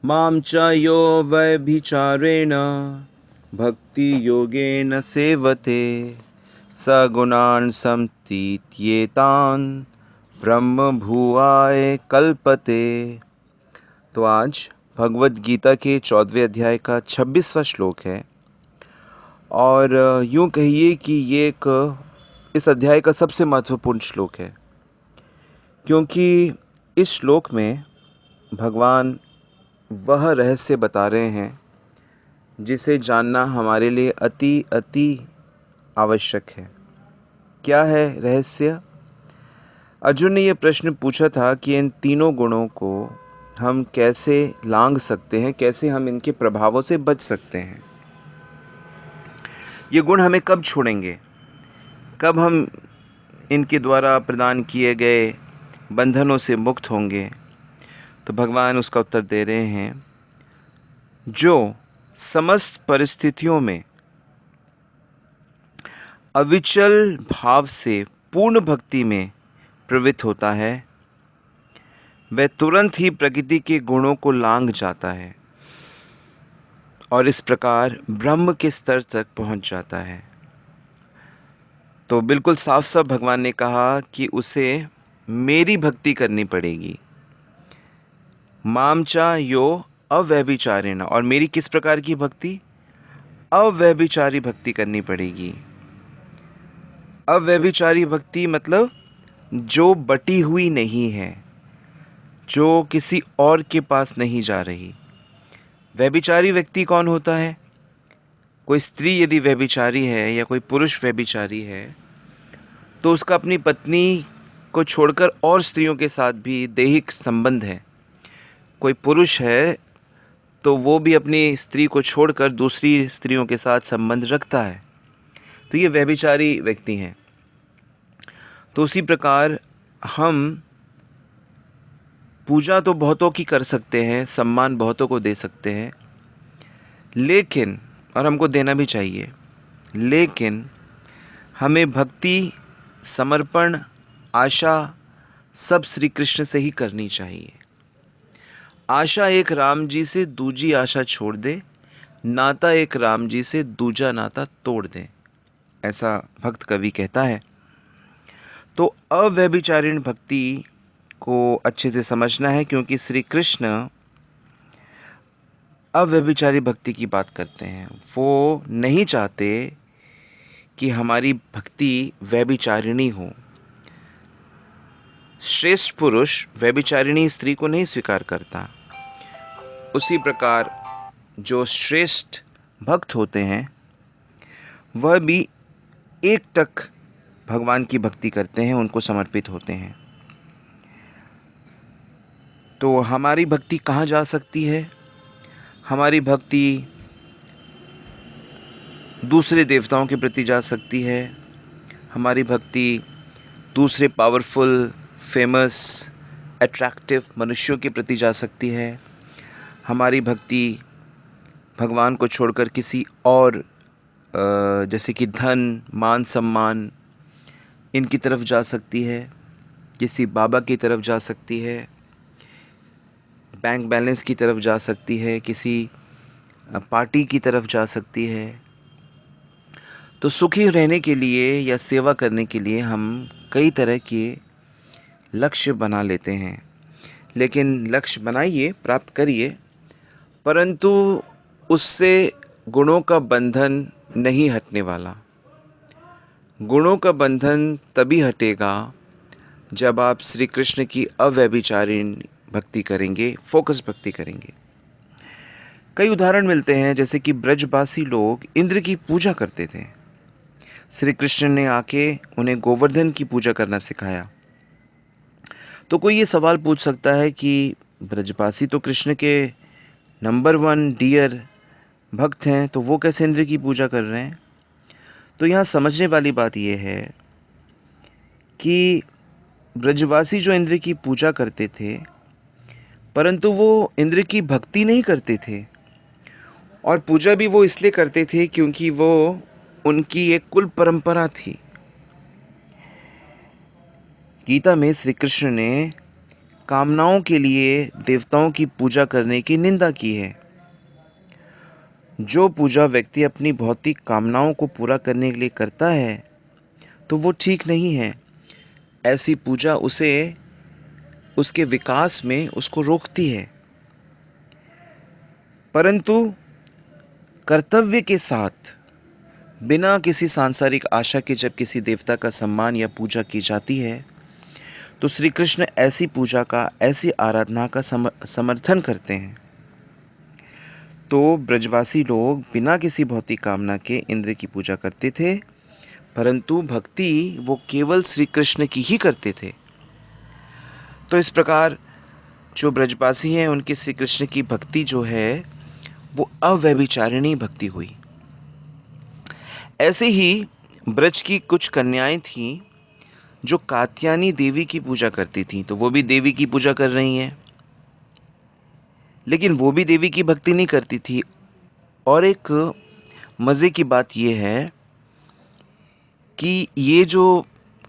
मां च यो व्यभिचारेण भक्ति योगेन सेवते सगुणान् समतीत्येतान् ब्रह्म भुवाय कल्पते। तो आज भगवत गीता के 14वें अध्याय का 26वां श्लोक है और यूं कहिए कि ये इस अध्याय का सबसे महत्वपूर्ण श्लोक है, क्योंकि इस श्लोक में भगवान वह रहस्य बता रहे हैं जिसे जानना हमारे लिए अति अति आवश्यक है। क्या है रहस्य? अर्जुन ने यह प्रश्न पूछा था कि इन तीनों गुणों को हम कैसे लांघ सकते हैं, कैसे हम इनके प्रभावों से बच सकते हैं। ये गुण हमें कब छोड़ेंगे, कब हम इनके द्वारा प्रदान किए गए बंधनों से मुक्त होंगे? तो भगवान उसका उत्तर दे रहे हैं, जो समस्त परिस्थितियों में अविचल भाव से पूर्ण भक्ति में प्रवृत्त होता है, वह तुरंत ही प्रकृति के गुणों को लांघ जाता है और इस प्रकार ब्रह्म के स्तर तक पहुंच जाता है। तो बिल्कुल साफ साफ भगवान ने कहा कि उसे मेरी भक्ति करनी पड़ेगी। मामचा यो अव्यभिचारेण, और मेरी किस प्रकार की भक्ति? अव्यभिचारी भक्ति करनी पड़ेगी। अव्यभिचारी भक्ति मतलब जो बटी हुई नहीं है, जो किसी और के पास नहीं जा रही। व्यभिचारी व्यक्ति कौन होता है? कोई स्त्री यदि व्यभिचारी है या कोई पुरुष व्यभिचारी है तो उसका अपनी पत्नी को छोड़कर और स्त्रियों के साथ भी दैहिक संबंध है। कोई पुरुष है तो वो भी अपनी स्त्री को छोड़कर दूसरी स्त्रियों के साथ संबंध रखता है, तो ये व्यभिचारी व्यक्ति हैं। तो उसी प्रकार हम पूजा तो बहुतों की कर सकते हैं, सम्मान बहुतों को दे सकते हैं, लेकिन, और हमको देना भी चाहिए, लेकिन हमें भक्ति, समर्पण, आशा सब श्री कृष्ण से ही करनी चाहिए। आशा एक राम जी से दूजी आशा छोड़ दे, नाता एक राम जी से दूजा नाता तोड़ दे, ऐसा भक्त कवि कहता है। तो अव्यभिचारिणी भक्ति को अच्छे से समझना है, क्योंकि श्री कृष्ण अव्यभिचारी भक्ति की बात करते हैं। वो नहीं चाहते कि हमारी भक्ति व्यभिचारिणी हो। श्रेष्ठ पुरुष व्यभिचारिणी स्त्री को नहीं स्वीकार करता। उसी प्रकार जो श्रेष्ठ भक्त होते हैं वह भी एक टक भगवान की भक्ति करते हैं, उनको समर्पित होते हैं। तो हमारी भक्ति कहाँ जा सकती है? हमारी भक्ति दूसरे देवताओं के प्रति जा सकती है, हमारी भक्ति दूसरे पावरफुल, फेमस, अट्रैक्टिव मनुष्यों के प्रति जा सकती है, हमारी भक्ति भगवान को छोड़कर किसी और जैसे कि धन, मान, सम्मान, इनकी तरफ जा सकती है, किसी बाबा की तरफ जा सकती है, बैंक बैलेंस की तरफ जा सकती है, किसी पार्टी की तरफ जा सकती है। तो सुखी रहने के लिए या सेवा करने के लिए हम कई तरह के लक्ष्य बना लेते हैं, लेकिन लक्ष्य बनाइए, प्राप्त करिए, परंतु उससे गुणों का बंधन नहीं हटने वाला। गुणों का बंधन तभी हटेगा जब आप श्री कृष्ण की अव्यभिचारिणी भक्ति करेंगे, फोकस भक्ति करेंगे। कई उदाहरण मिलते हैं, जैसे कि ब्रजवासी लोग इंद्र की पूजा करते थे। श्री कृष्ण ने आके उन्हें गोवर्धन की पूजा करना सिखाया। तो कोई ये सवाल पूछ सकता है कि ब्रजवासी तो कृष्ण के नंबर 1 डियर भक्त हैं, तो वो कैसे इंद्र की पूजा कर रहे हैं? तो यहाँ समझने वाली बात यह है कि ब्रजवासी जो इंद्र की पूजा करते थे, परंतु वो इंद्र की भक्ति नहीं करते थे, और पूजा भी वो इसलिए करते थे क्योंकि वो उनकी एक कुल परंपरा थी। गीता में श्री कृष्ण ने कामनाओं के लिए देवताओं की पूजा करने की निंदा की है। जो पूजा व्यक्ति अपनी भौतिक कामनाओं को पूरा करने के लिए करता है तो वो ठीक नहीं है। ऐसी पूजा उसे उसके विकास में उसको रोकती है। परंतु कर्तव्य के साथ बिना किसी सांसारिक आशा के जब किसी देवता का सम्मान या पूजा की जाती है तो श्री कृष्ण ऐसी पूजा का, ऐसी आराधना का समर्थन करते हैं। तो ब्रजवासी लोग बिना किसी भौतिक कामना के इंद्र की पूजा करते थे, परंतु भक्ति वो केवल श्री कृष्ण की ही करते थे। तो इस प्रकार जो ब्रजवासी हैं उनकी श्री कृष्ण की भक्ति जो है वो अव्यभिचारिणी भक्ति हुई। ऐसे ही ब्रज की कुछ कन्याएं थीं जो कात्यायनी देवी की पूजा करती थीं, तो वो भी देवी की पूजा कर रही हैं, लेकिन वो भी देवी की भक्ति नहीं करती थी। और एक मज़े की बात यह है कि ये जो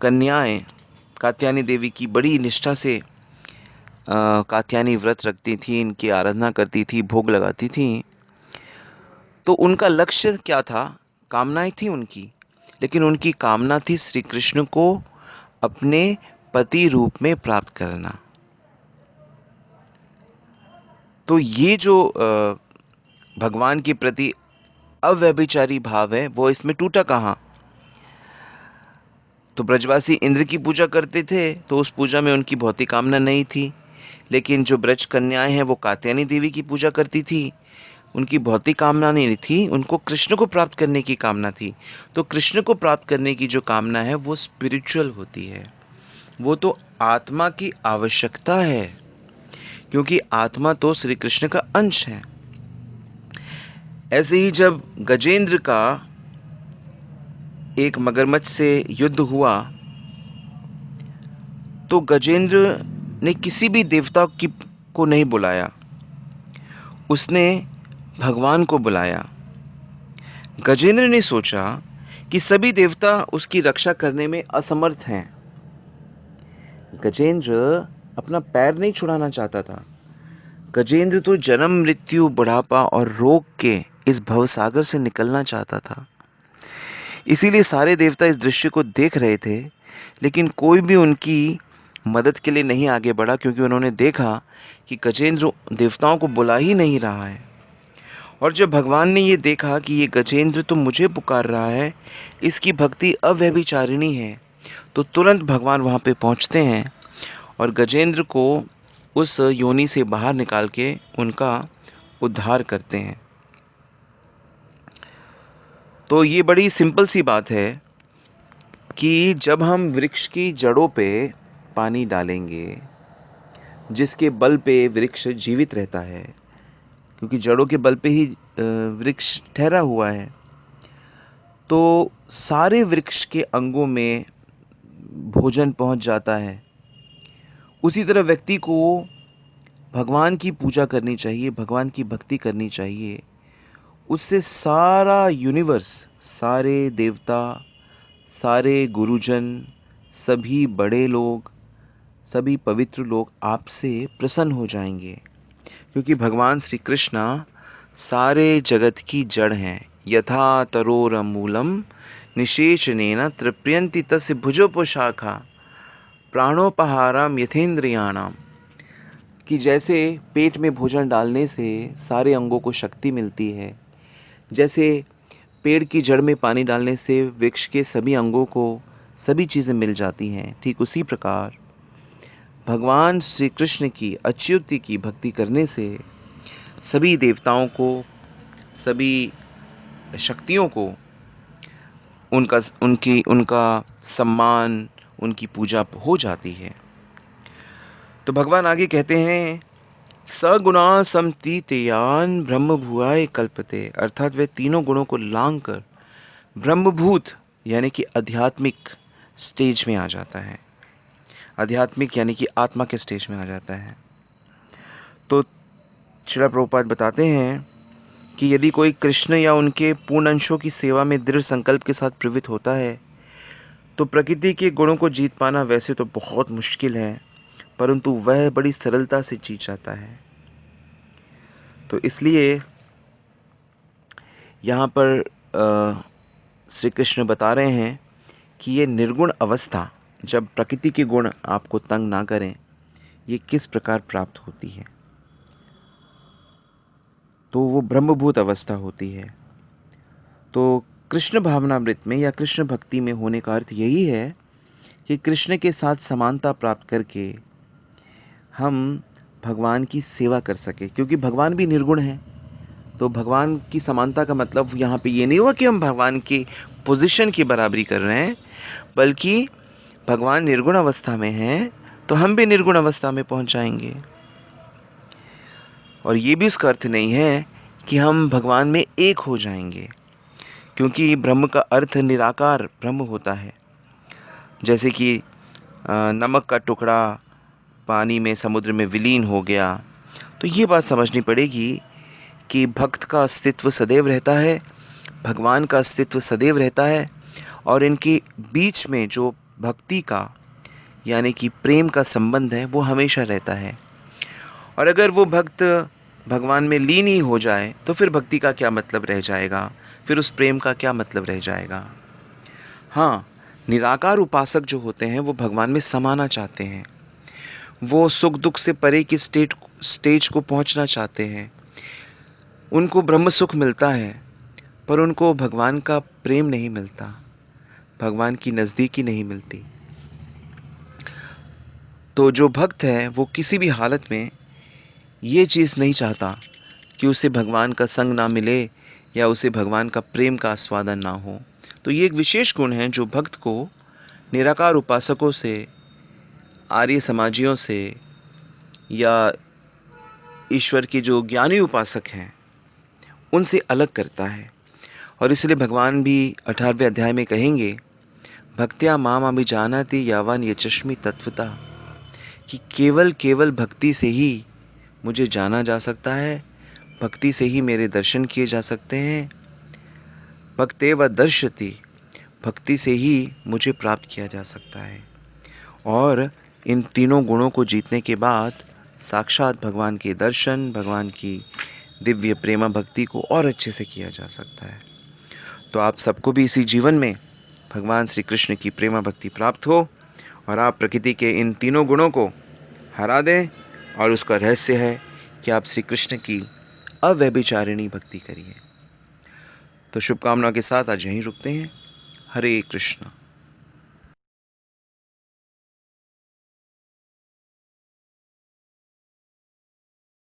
कन्याएं कात्यायनी देवी की बड़ी निष्ठा से कात्यायनी व्रत रखती थी, इनकी आराधना करती थी, भोग लगाती थी, तो उनका लक्ष्य क्या था? कामनाएं थी उनकी, लेकिन उनकी कामना थी श्री कृष्ण को अपने पति रूप में प्राप्त करना। तो ये जो भगवान के प्रति अव्यभिचारी भाव है वो इसमें टूटा कहाँ? तो ब्रजवासी इंद्र की पूजा करते थे तो उस पूजा में उनकी भौतिक कामना नहीं थी, लेकिन जो ब्रज कन्याएं हैं वो कात्यायनी देवी की पूजा करती थी, उनकी भौतिक कामना नहीं थी, उनको कृष्ण को प्राप्त करने की कामना थी। तो कृष्ण को प्राप्त करने की जो कामना है वो स्पिरिचुअल होती है, वो तो आत्मा की आवश्यकता है, क्योंकि आत्मा तो श्री कृष्ण का अंश है। ऐसे ही जब गजेंद्र का एक मगरमच्छ से युद्ध हुआ तो गजेंद्र ने किसी भी देवता को नहीं बुलाया, उसने भगवान को बुलाया। गजेंद्र ने सोचा कि सभी देवता उसकी रक्षा करने में असमर्थ हैं। गजेंद्र अपना पैर नहीं छुड़ाना चाहता था। गजेंद्र तो जन्म, मृत्यु, बुढ़ापा और रोग के इस भवसागर से निकलना चाहता था। इसीलिए सारे देवता इस दृश्य को देख रहे थे, लेकिन कोई भी उनकी मदद के लिए नहीं आगे बढ़ा, क्योंकि उन्होंने देखा कि गजेंद्र देवताओं को बुला ही नहीं रहा है। और जब भगवान ने ये देखा कि ये गजेंद्र तो मुझे पुकार रहा है, इसकी भक्ति अव्यभिचारिणी है, तो तुरंत भगवान वहाँ पे पहुँचते हैं और गजेंद्र को उस योनि से बाहर निकाल के उनका उद्धार करते हैं। तो ये बड़ी सिंपल सी बात है कि जब हम वृक्ष की जड़ों पे पानी डालेंगे, जिसके बल पे वृक्ष जीवित रहता है, क्योंकि जड़ों के बल पे ही वृक्ष ठहरा हुआ है, तो सारे वृक्ष के अंगों में भोजन पहुंच जाता है। उसी तरह व्यक्ति को भगवान की पूजा करनी चाहिए, भगवान की भक्ति करनी चाहिए। उससे सारा यूनिवर्स, सारे देवता, सारे गुरुजन, सभी बड़े लोग, सभी पवित्र लोग आपसे प्रसन्न हो जाएंगे, क्योंकि भगवान श्री कृष्ण सारे जगत की जड़ हैं। यथा तरोरमूलम निशेषनेन तृप्यन्ति तस्य भुजोपशाखा प्राणोपहारम यथेन्द्रियाणाम। कि जैसे पेट में भोजन डालने से सारे अंगों को शक्ति मिलती है, जैसे पेड़ की जड़ में पानी डालने से वृक्ष के सभी अंगों को सभी चीज़ें मिल जाती हैं, ठीक उसी प्रकार भगवान श्री कृष्ण की अच्युति की भक्ति करने से सभी देवताओं को, सभी शक्तियों को उनका सम्मान, उनकी पूजा हो जाती है। तो भगवान आगे कहते हैं, सगुणा समतीतयान ब्रह्म भुआय कल्पते, अर्थात वे तीनों गुणों को लांग कर ब्रह्मभूत यानी कि आध्यात्मिक स्टेज में आ जाता है, आध्यात्मिक यानी कि आत्मा के स्टेज में आ जाता है। तो श्रील प्रभुपाद बताते हैं कि यदि कोई कृष्ण या उनके पूर्ण अंशों की सेवा में दृढ़ संकल्प के साथ प्रवृत्त होता है तो प्रकृति के गुणों को जीत पाना वैसे तो बहुत मुश्किल है, परंतु वह बड़ी सरलता से जी जाता है। तो इसलिए यहाँ पर श्री कृष्ण बता रहे हैं कि ये निर्गुण अवस्था, जब प्रकृति के गुण आपको तंग ना करें, ये किस प्रकार प्राप्त होती है। तो वो ब्रह्मभूत अवस्था होती है। तो कृष्ण भावनामृत में या कृष्ण भक्ति में होने का अर्थ यही है कि कृष्ण के साथ समानता प्राप्त करके हम भगवान की सेवा कर सके, क्योंकि भगवान भी निर्गुण है। तो भगवान की समानता का मतलब यहाँ पे ये नहीं हुआ कि हम भगवान की पोजीशन की बराबरी कर रहे हैं, बल्कि भगवान निर्गुण अवस्था में हैं तो हम भी निर्गुण अवस्था में पहुंच जाएंगे। और ये भी उसका अर्थ नहीं है कि हम भगवान में एक हो जाएंगे, क्योंकि ब्रह्म का अर्थ निराकार ब्रह्म होता है। जैसे कि नमक का टुकड़ा पानी में, समुद्र में विलीन हो गया, तो ये बात समझनी पड़ेगी कि भक्त का अस्तित्व सदैव रहता है, भगवान का अस्तित्व सदैव रहता है, और इनके बीच में जो भक्ति का यानी कि प्रेम का संबंध है वो हमेशा रहता है। और अगर वो भक्त भगवान में लीन ही हो जाए तो फिर भक्ति का क्या मतलब रह जाएगा, फिर उस प्रेम का क्या मतलब रह जाएगा। हाँ, निराकार उपासक जो होते हैं वो भगवान में समाना चाहते हैं, वो सुख दुख से परे की स्टेज को पहुंचना चाहते हैं। उनको ब्रह्म सुख मिलता है, पर उनको भगवान का प्रेम नहीं मिलता, भगवान की नज़दीकी नहीं मिलती। तो जो भक्त है वो किसी भी हालत में ये चीज़ नहीं चाहता कि उसे भगवान का संग ना मिले या उसे भगवान का प्रेम का आस्वादन ना हो। तो ये एक विशेष गुण है जो भक्त को निराकार उपासकों से, आर्य समाजियों से, या ईश्वर के जो ज्ञानी उपासक हैं उनसे अलग करता है। और इसलिए भगवान भी 18वें अध्याय में कहेंगे, भक्त्या माम अभिजानाति यावान यचस्मि तत्वता, कि केवल केवल भक्ति से ही मुझे जाना जा सकता है, भक्ति से ही मेरे दर्शन किए जा सकते हैं। भक्तेव दर्शति, भक्ति से ही मुझे प्राप्त किया जा सकता है। और इन तीनों गुणों को जीतने के बाद साक्षात भगवान के दर्शन, भगवान की दिव्य प्रेमा भक्ति को और अच्छे से किया जा सकता है। तो आप सबको भी इसी जीवन में भगवान श्री कृष्ण की प्रेमा भक्ति प्राप्त हो और आप प्रकृति के इन तीनों गुणों को हरा दें। और उसका रहस्य है कि आप श्री कृष्ण की अव्यभिचारिणी भक्ति करिए। तो शुभकामना के साथ आज यहीं रुकते हैं। हरे कृष्ण।